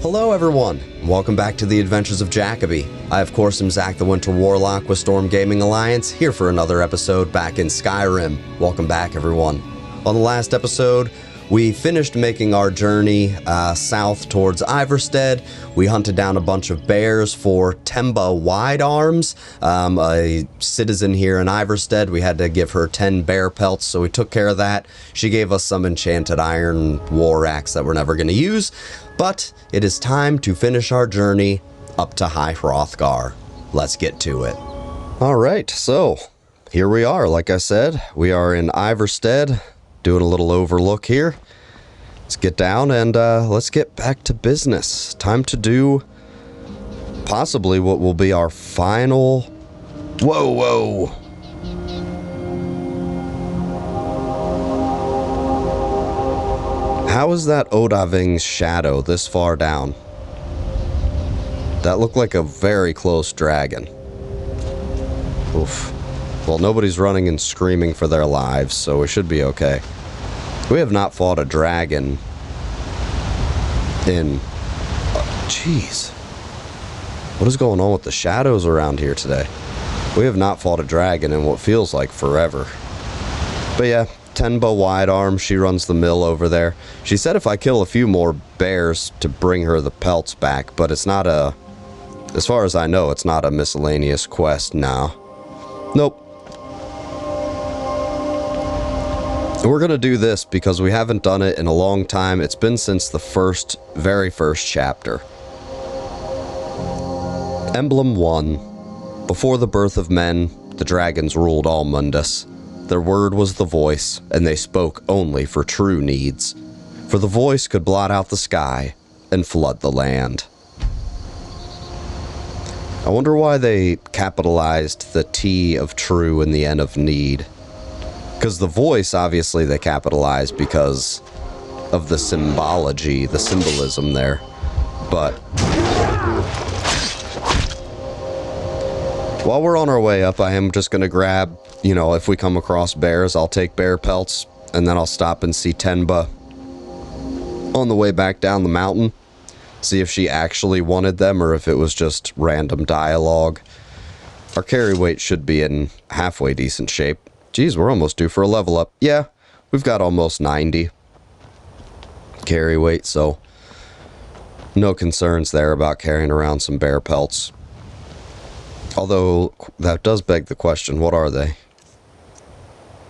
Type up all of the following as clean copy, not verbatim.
Hello everyone, and welcome back to the Adventures of Jacoby. I of course am Zach the Winter Warlock with Storm Gaming Alliance, here for another episode back in Skyrim. Welcome back everyone. On the last episode, we finished making our journey south towards Iverstead. We hunted down a bunch of bears for Temba Widearms, a citizen here in Iverstead. We had to give her 10 bear pelts, so we took care of that. She gave us some enchanted iron war axe that we're never going to use. But it is time to finish our journey up to High Hrothgar. Let's get to it. Alright, so here we are. Like I said, we are in Iverstead, doing a little overlook here. Let's get down and let's get back to business. Time to do possibly what will be our final... Whoa. How is that Odaving's shadow this far down? That looked like a very close dragon. Oof. Well, nobody's running and screaming for their lives, so we should be okay. We have not fought a dragon in... Jeez. What is going on with the shadows around here today? We have not fought a dragon in what feels like forever. But yeah, Tenba Widearm, she runs the mill over there. She said if I kill a few more bears to bring her the pelts back, but it's not a... As far as I know, it's not a miscellaneous quest now. Nope. And we're gonna do this because we haven't done it in a long time. It's been since the very first chapter. Emblem 1. Before the birth of men, the dragons ruled all Mundus. Their word was the voice, and they spoke only for true needs. For the voice could blot out the sky and flood the land. I wonder why they capitalized the T of true and the N of need. Because the voice, obviously, they capitalized because of the symbology, the symbolism there. But while we're on our way up, I am just going to grab, you know, if we come across bears, I'll take bear pelts, and then I'll stop and see Tenba on the way back down the mountain. See if she actually wanted them, or if it was just random dialogue. Our carry weight should be in halfway decent shape. Geez, we're almost due for a level up. Yeah, we've got almost 90 carry weight, so no concerns there about carrying around some bear pelts. Although, that does beg the question, what are they?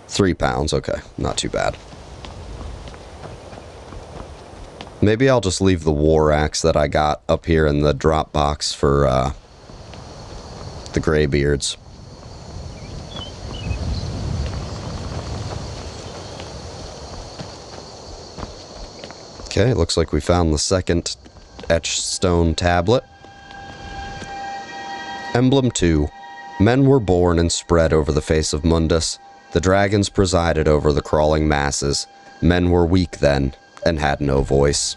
3 pounds, okay, not too bad. Maybe I'll just leave the war axe that I got up here in the drop box for the Greybeards. Okay, looks like we found the second etched stone tablet. Emblem 2. Men were born and spread over the face of Mundus. The dragons presided over the crawling masses. Men were weak then, and had no voice.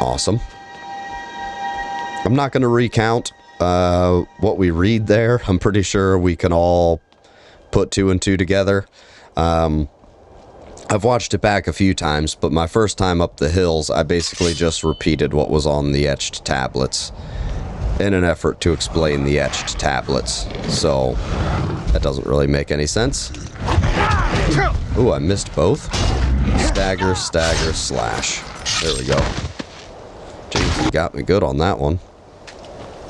Awesome. I'm not going to recount what we read there. I'm pretty sure we can all put 2 and 2 together. I've watched it back a few times, but my first time up the hills, I basically just repeated what was on the etched tablets in an effort to explain the etched tablets. So, that doesn't really make any sense. Ooh, I missed both. Stagger, stagger, slash. There we go. Jeez, you got me good on that one.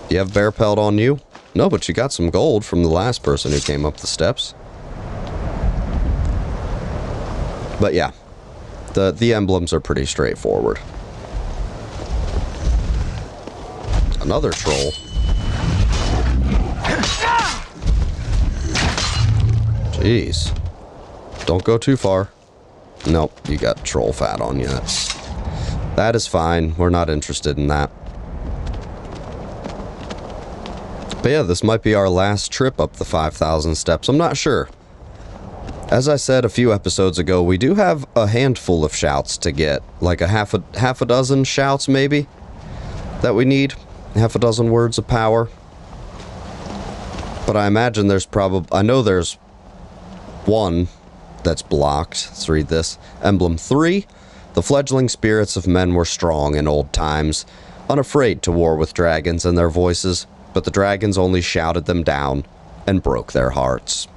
You have bear pelt on you? No, but you got some gold from the last person who came up the steps. But yeah, the emblems are pretty straightforward. Another troll. Jeez. Don't go too far. Nope, you got troll fat on you. That is fine. We're not interested in that. But yeah, this might be our last trip up the 5,000 steps. I'm not sure. As I said a few episodes ago, we do have a handful of shouts to get. Like a half a dozen shouts, maybe, that we need. Half a dozen words of power. But I imagine there's I know there's one that's blocked. Let's read this. Emblem 3. The fledgling spirits of men were strong in old times, unafraid to war with dragons and their voices, but the dragons only shouted them down and broke their hearts.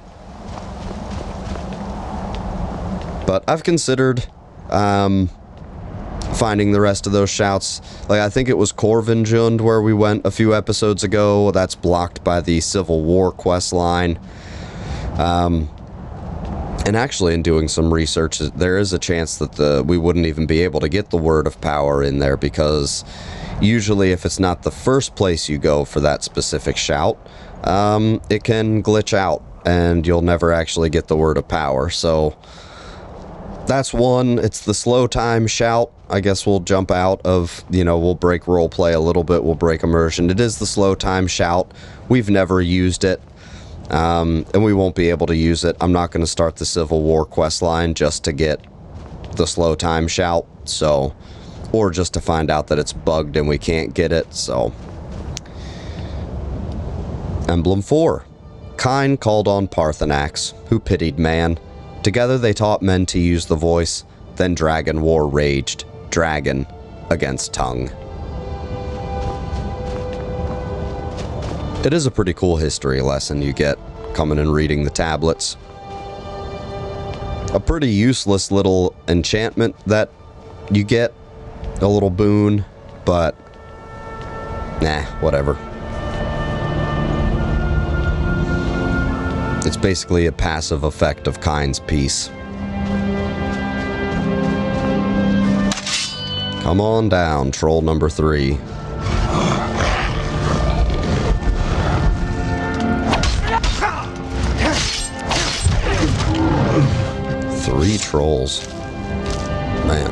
But I've considered finding the rest of those shouts. Like, I think it was Corvinjund where we went a few episodes ago. That's blocked by the Civil War quest line. And actually, in doing some research, there is a chance that we wouldn't even be able to get the Word of Power in there, because usually if it's not the first place you go for that specific shout, it can glitch out and you'll never actually get the Word of Power. So that's one. It's the slow time shout. I guess we'll jump out of, we'll break roleplay a little bit. We'll break immersion. It is the slow time shout. We've never used it. And we won't be able to use it. I'm not going to start the Civil War quest line just to get the slow time shout. So, or just to find out that it's bugged and we can't get it. So, Emblem 4. Kine called on Parthenax, who pitied man. Together they taught men to use the voice, then dragon war raged, dragon against tongue. It is a pretty cool history lesson you get coming and reading the tablets. A pretty useless little enchantment that you get, a little boon, but nah, whatever. It's basically a passive effect of Kine's Peace. Come on down, troll number 3. Three trolls. Man.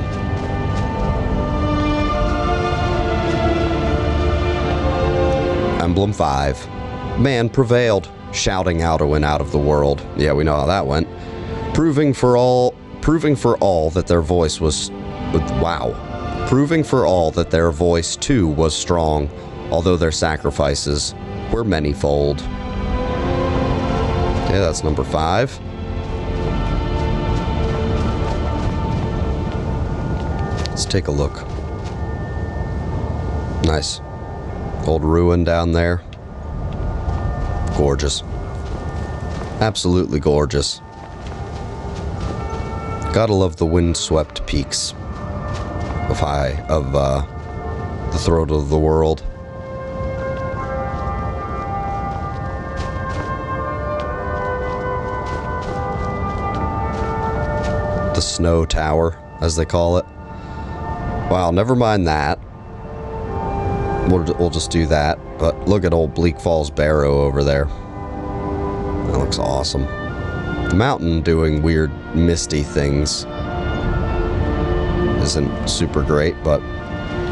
Emblem 5. Man prevailed, shouting out a win out of the world. Yeah, we know how that went. Proving for all that their voice was... Wow. Proving for all that their voice, too, was strong, although their sacrifices were manyfold. Yeah, that's number 5. Let's take a look. Nice. Old ruin down there. Gorgeous. Absolutely gorgeous. Gotta love the wind-swept peaks of the throat of the world. The snow tower, as they call it. Wow, never mind that. We'll just do that. But look at old Bleak Falls Barrow over there. That looks awesome. The mountain doing weird misty things isn't super great, but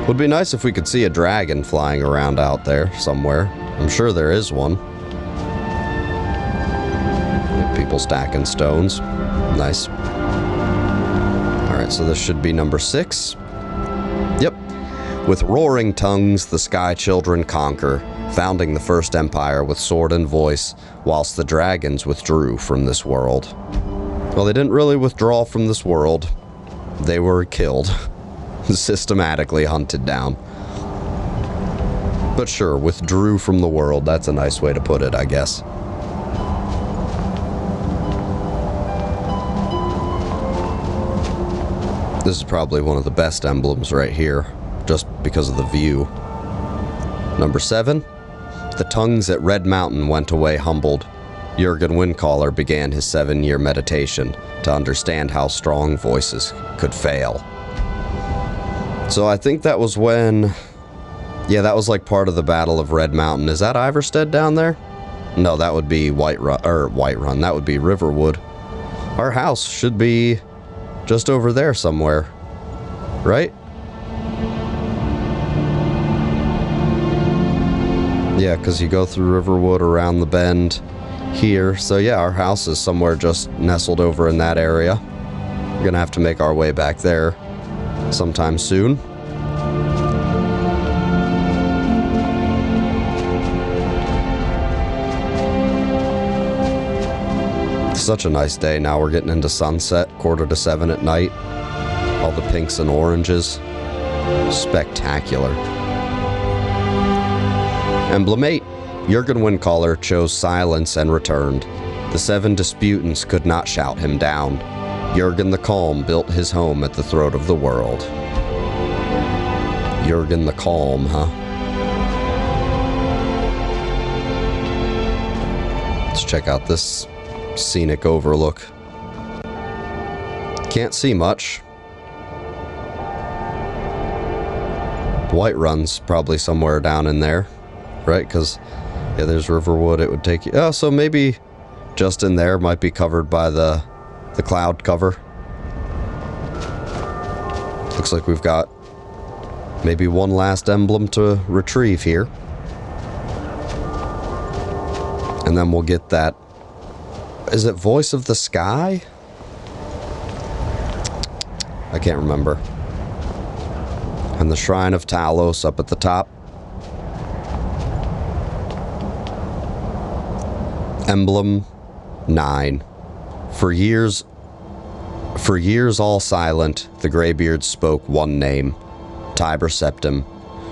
would be nice if we could see a dragon flying around out there somewhere. I'm sure there is one. People stacking stones. Nice. Alright, so this should be number 6. Yep. With roaring tongues, the Sky Children conquer, founding the first empire with sword and voice, whilst the dragons withdrew from this world. Well, they didn't really withdraw from this world. They were killed. Systematically hunted down. But sure, withdrew from the world. That's a nice way to put it, I guess. This is probably one of the best emblems right here, just because of the view. Number 7. The tongues at Red Mountain went away humbled. Jurgen Windcaller began his 7-year meditation to understand how strong voices could fail. So I think that was when... Yeah, that was like part of the Battle of Red Mountain. Is that Iverstead down there? No, that would be Whiterun. That would be Riverwood. Our house should be just over there somewhere, right? Yeah, because you go through Riverwood around the bend here. So yeah, our house is somewhere just nestled over in that area. We're gonna have to make our way back there sometime soon. Such a nice day. Now we're getting into sunset, 6:45 at night. All the pinks and oranges. Spectacular. Emblem 8. Jurgen Windcaller chose silence and returned. The 7 disputants could not shout him down. Jurgen the Calm built his home at the throat of the world. Jurgen the Calm, huh? Let's check out this scenic overlook. Can't see much. Whiterun's probably somewhere down in there, right? Because, yeah, there's Riverwood. It would take you... Oh, so maybe just in there might be covered by the cloud cover. Looks like we've got maybe one last emblem to retrieve here. And then we'll get that... Is it Voice of the Sky? I can't remember. And the Shrine of Talos up at the top. Emblem 9. For years all silent, the Greybeards spoke one name, Tiber Septim.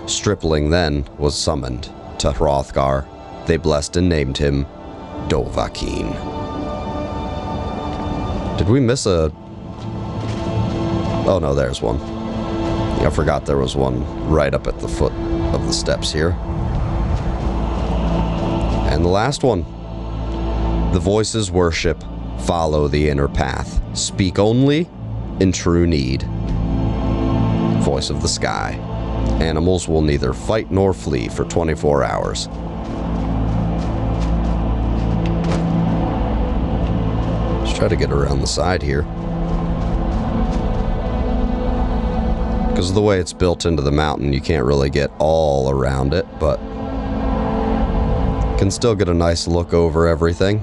Stripling then was summoned to Hrothgar. They blessed and named him Dovahkiin. Did we miss a... Oh no, there's one. I forgot there was one right up at the foot of the steps here. And the last one. The voices worship, follow the inner path, speak only in true need. Voice of the Sky. Animals will neither fight nor flee for 24 hours. Let's try to get around the side here. Because of the way it's built into the mountain, you can't really get all around it, but can still get a nice look over everything.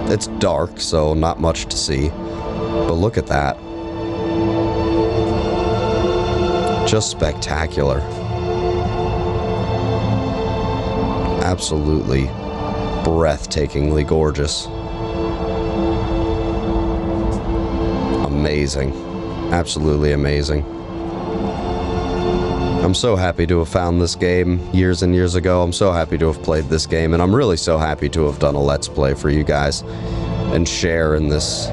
It's dark, so not much to see, but look at that. Just spectacular. Absolutely breathtakingly gorgeous. Amazing. Absolutely amazing. I'm so happy to have found this game years and years ago. I'm so happy to have played this game, and I'm really so happy to have done a Let's Play for you guys and share in this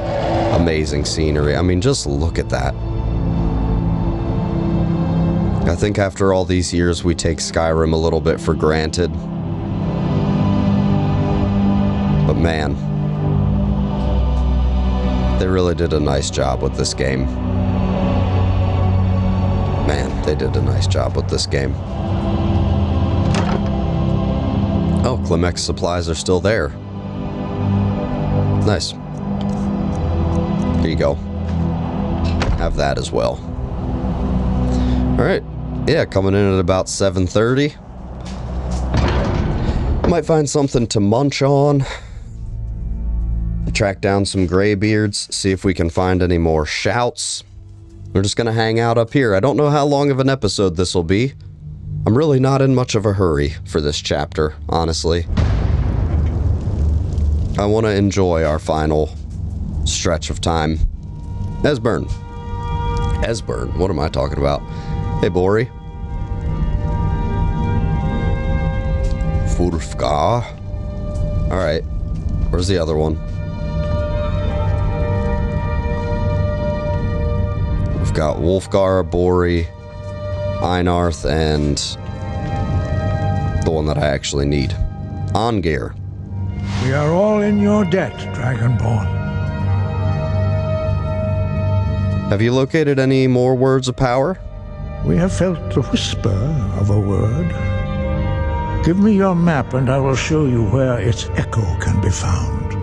amazing scenery. I mean, just look at that. I think after all these years, we take Skyrim a little bit for granted. But man, they really did a nice job with this game. Man, they did a nice job with this game. Oh, Klimex supplies are still there. Nice. Here you go. Have that as well. Alright. Yeah, coming in at about 7:30. Might find something to munch on. Track down some Greybeards. See if we can find any more shouts. We're just going to hang out up here. I don't know how long of an episode this will be. I'm really not in much of a hurry for this chapter, honestly. I want to enjoy our final stretch of time. Esbern. What am I talking about? Hey, Bori. Furfgar. Alright. Where's the other one? We've got Wolfgar, Bori, Einarth, and the one that I actually need. Ongir. We are all in your debt, Dragonborn. Have you located any more words of power? We have felt the whisper of a word. Give me your map and I will show you where its echo can be found.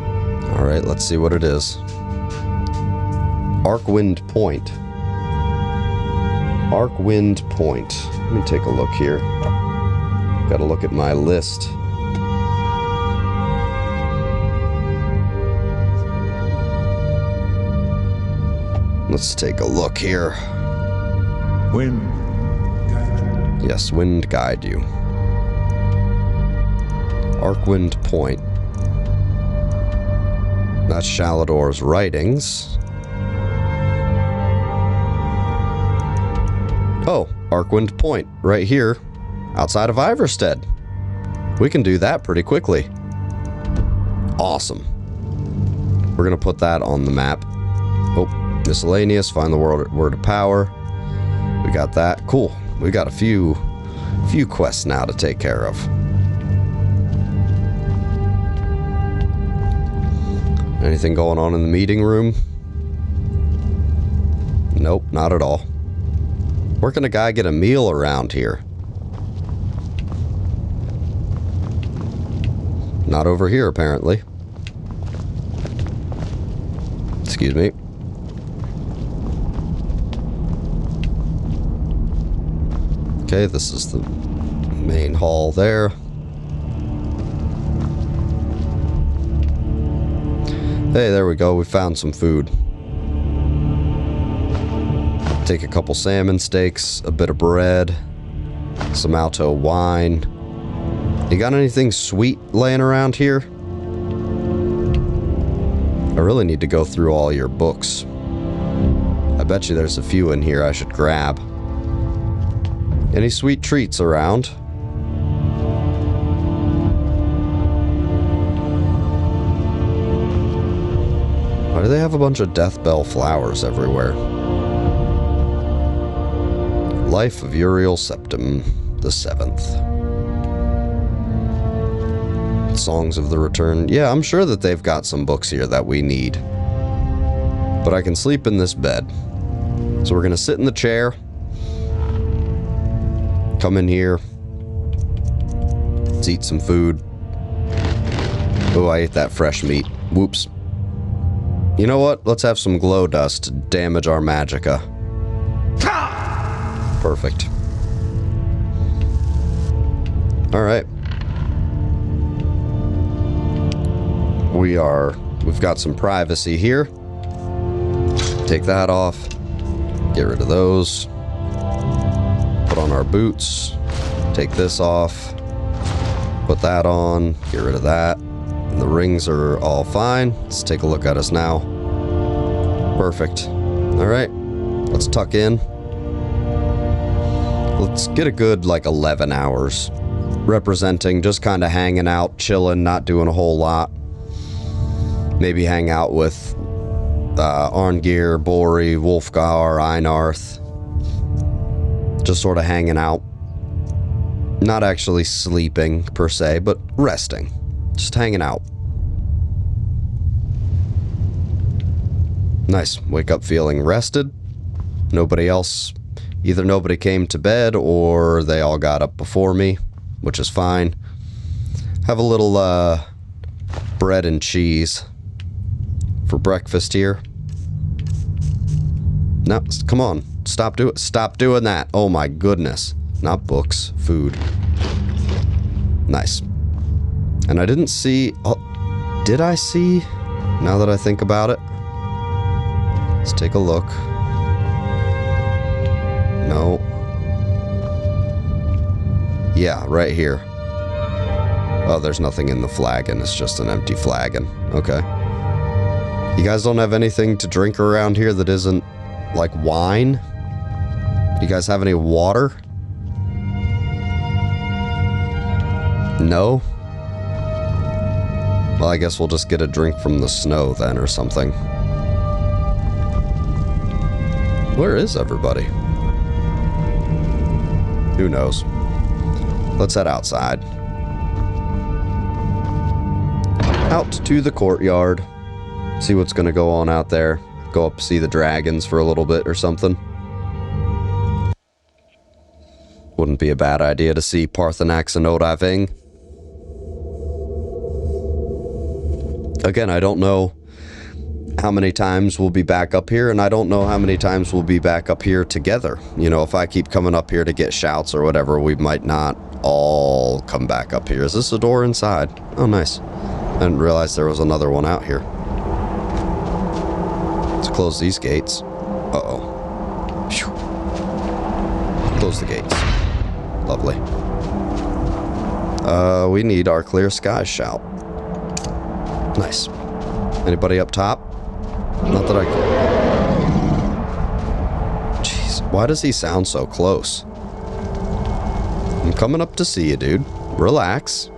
Alright, let's see what it is. Arcwind Point. Arcwind Point. Let me take a look here. Gotta look at my list. Let's take a look here. Wind. Yes, wind guide you. Arcwind Point. That's Shalador's writings. Oh, Arkwind Point, right here, outside of Iverstead. We can do that pretty quickly. Awesome. We're gonna put that on the map. Oh, miscellaneous, find the word of power. We got that. Cool. We got a few quests now to take care of. Anything going on in the meeting room? Nope, not at all. Where can a guy get a meal around here? Not over here, apparently. Excuse me. Okay, this is the main hall there. Hey, there we go. We found some food. Take a couple salmon steaks, a bit of bread, some Alto wine. You got anything sweet laying around here? I really need to go through all your books. I bet you there's a few in here I should grab. Any sweet treats around? Why do they have a bunch of death bell flowers everywhere? Life of Uriel Septim the 7th. Songs of the Return. Yeah, I'm sure that they've got some books here that we need. But I can sleep in this bed. So we're gonna sit in the chair. Come in here. Let's eat some food. Oh, I ate that fresh meat. Whoops. You know what? Let's have some glow dust to damage our magicka. Perfect. Alright. We've got some privacy here. Take that off. Get rid of those. Put on our boots. Take this off. Put that on. Get rid of that. And the rings are all fine. Let's take a look at us now. Perfect. Alright. Let's tuck in. Let's get a good, like, 11 hours. Representing, just kind of hanging out, chilling, not doing a whole lot. Maybe hang out with Arngeir, Bori, Wolfgar, Einarth. Just sort of hanging out. Not actually sleeping, per se, but resting. Just hanging out. Nice. Wake up feeling rested. Nobody else... Either nobody came to bed, or they all got up before me, which is fine. Have a little, bread and cheese for breakfast here. No, come on. Stop doing that. Oh my goodness. Not books. Food. Nice. And I didn't see... Oh, did I see? Now that I think about it. Let's take a look. No. Yeah, right here. Oh, there's nothing in the flagon. It's just an empty flagon. Okay. You guys don't have anything to drink around here that isn't, like, wine? You guys have any water? No? Well, I guess we'll just get a drink from the snow then or something. Where is everybody? Who knows? Let's head outside. Out to the courtyard. See what's gonna go on out there. Go up, see the dragons for a little bit or something. Wouldn't be a bad idea to see Parthenax and Odiving. Again, I don't know how many times we'll be back up here, and I don't know how many times we'll be back up here together. You know, if I keep coming up here to get shouts or whatever, we might not all come back up here. Is this a door inside? Oh, nice. I didn't realize there was another one out here. Let's close these gates. Uh-oh. Phew. Close the gates. Lovely. We need our clear skies shout. Nice. Anybody up top? Not that I can... Jeez. Why does he sound so close? I'm coming up to see you, dude. Relax.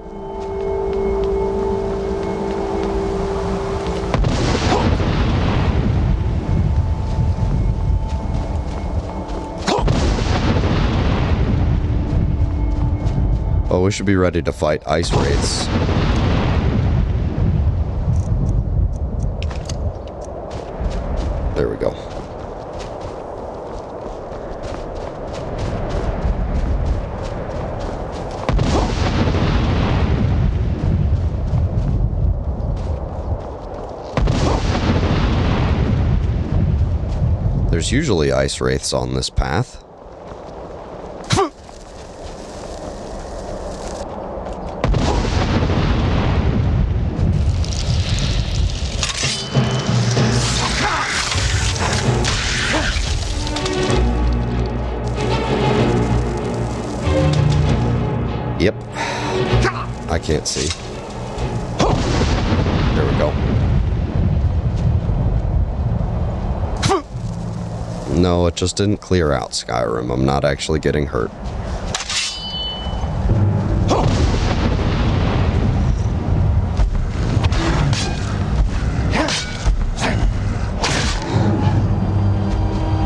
Oh, we should be ready to fight ice wraiths. There we go. There's usually ice wraiths on this path. Yep. I can't see. There we go. No, it just didn't clear out, Skyrim. I'm not actually getting hurt.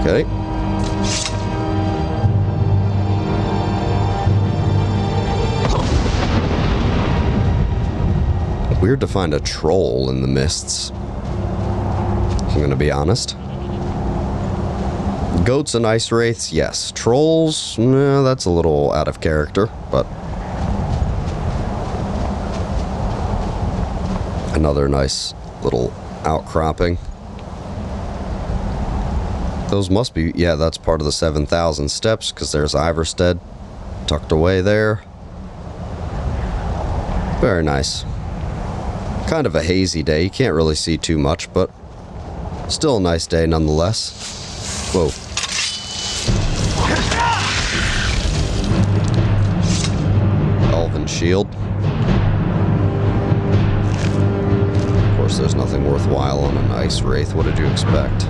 Okay. Weird to find a troll in the mists, if I'm gonna be honest. Goats and ice wraiths, yes. Trolls, no, that's a little out of character, but another nice little outcropping. Those must be, yeah, that's part of the 7,000 steps, because there's Iverstead tucked away there. Very nice. Kind of a hazy day. You can't really see too much, but still a nice day nonetheless. Whoa. Elven shield. Of course, there's nothing worthwhile on an ice wraith. What did you expect?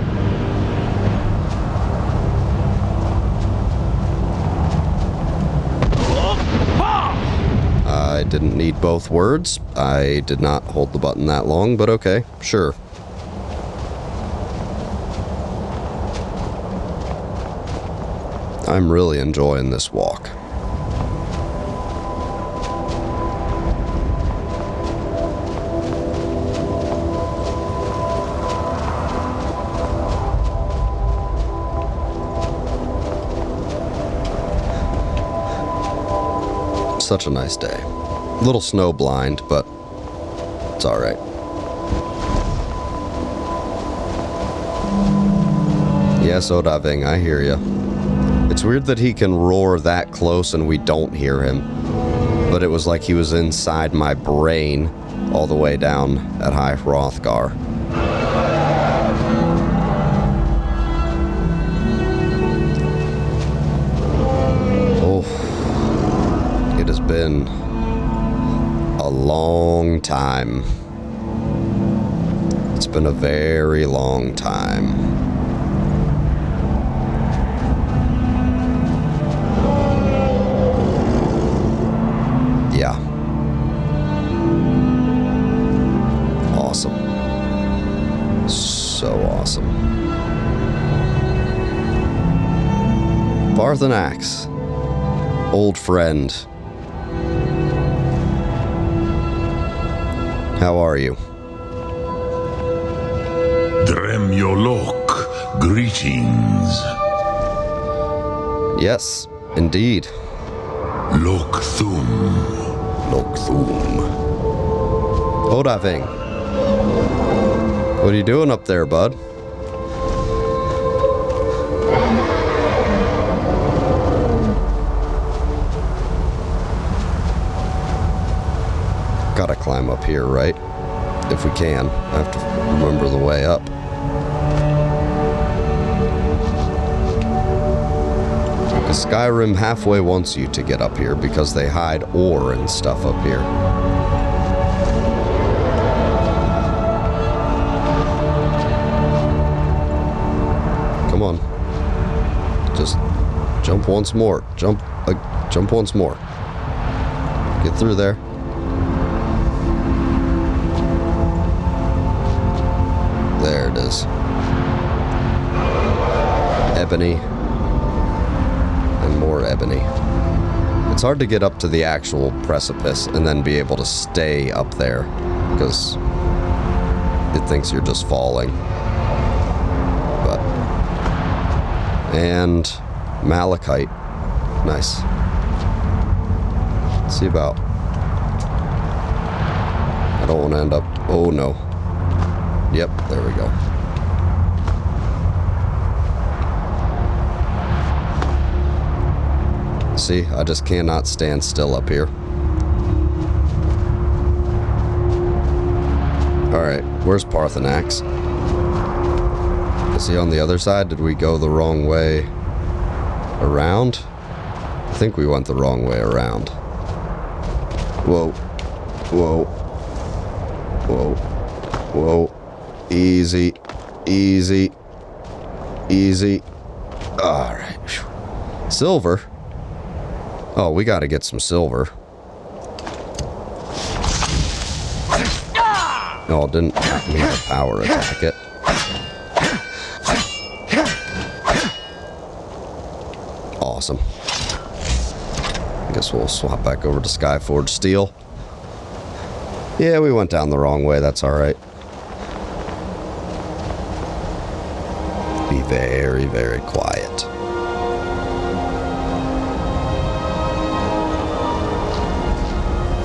I didn't need both words. I did not hold the button that long, but okay, sure. I'm really enjoying this walk. Such a nice day. A little snow blind, but it's alright. Yes, Odaving, I hear ya. It's weird that he can roar that close and we don't hear him. But it was like he was inside my brain all the way down at High Hrothgar. Oh, it has been a long time. It's been a very long time. Yeah. Awesome. So awesome. Parthenax. Old friend. How are you? Dremyolok, greetings. Yes, indeed. Lokthum. Lokthum. Odaving. What are you doing up there, bud? Gotta climb up here, right? If we can. I have to remember the way up. Because Skyrim halfway wants you to get up here because they hide ore and stuff up here. Come on. Just jump once more. Jump once more. Get through there. There it is. Ebony. And more ebony. It's hard to get up to the actual precipice and then be able to stay up there, because it thinks you're just falling. But... And... malachite. Nice. Let's see about... I don't want to end up... Oh no. Yep, there we go. See, I just cannot stand still up here. Alright, where's Parthenax? Is he on the other side? Did we go the wrong way around? I think we went the wrong way around. Whoa. Whoa. Whoa. Whoa. Easy. Easy. Easy. Alright. Silver? Oh, we gotta get some silver. Oh, didn't mean to power attack it. Awesome. I guess we'll swap back over to Skyforge Steel. Yeah, we went down the wrong way, that's alright. Be very, very quiet.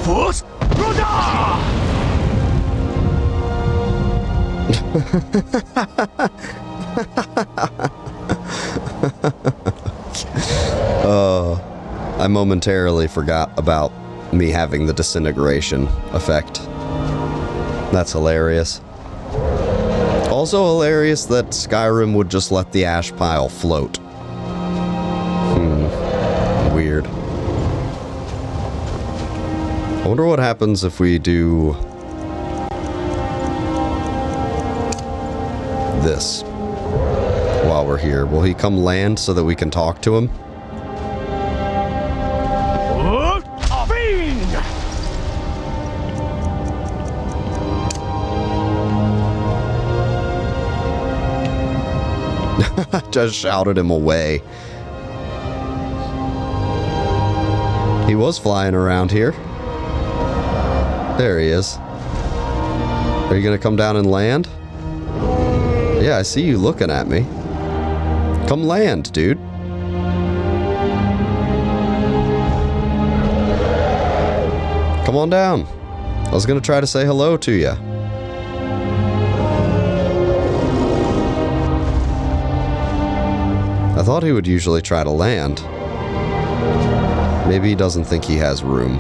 Force, I momentarily forgot about me having the disintegration effect. That's hilarious. Also hilarious that Skyrim would just let the ash pile float. Weird. I wonder what happens if we do this while we're here. Will he come land so that we can talk to him? Just shouted him away. He was flying around here. There he is. Are you gonna come down and land? Yeah, I see you looking at me. Come land, dude. Come on down. I was gonna try to say hello to you. I thought he would usually try to land. Maybe he doesn't think he has room.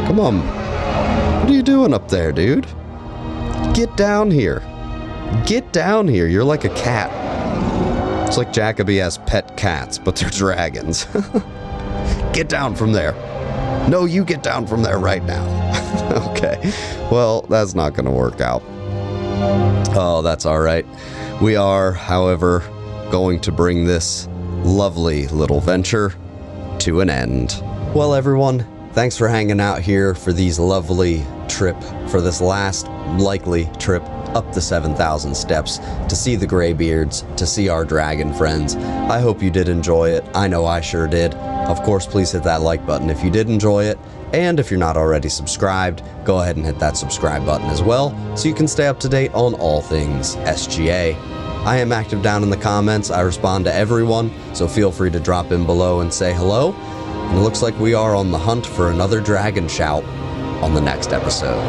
Come on. What are you doing up there, dude? Get down here. Get down here. You're like a cat. It's like Jacoby has pet cats, but they're dragons. Get down from there. No, you get down from there right now. Okay. Well, that's not going to work out. Oh, that's all right. We are, however, going to bring this lovely little venture to an end. Well, everyone, thanks for hanging out here for this last likely trip up the 7,000 steps to see the Greybeards, to see our dragon friends. I hope you did enjoy it. I know I sure did. Of course, please hit that like button if you did enjoy it. And if you're not already subscribed, go ahead and hit that subscribe button as well, so you can stay up to date on all things SGA. I am active down in the comments. I respond to everyone, so feel free to drop in below and say hello. And it looks like we are on the hunt for another dragon shout on the next episode.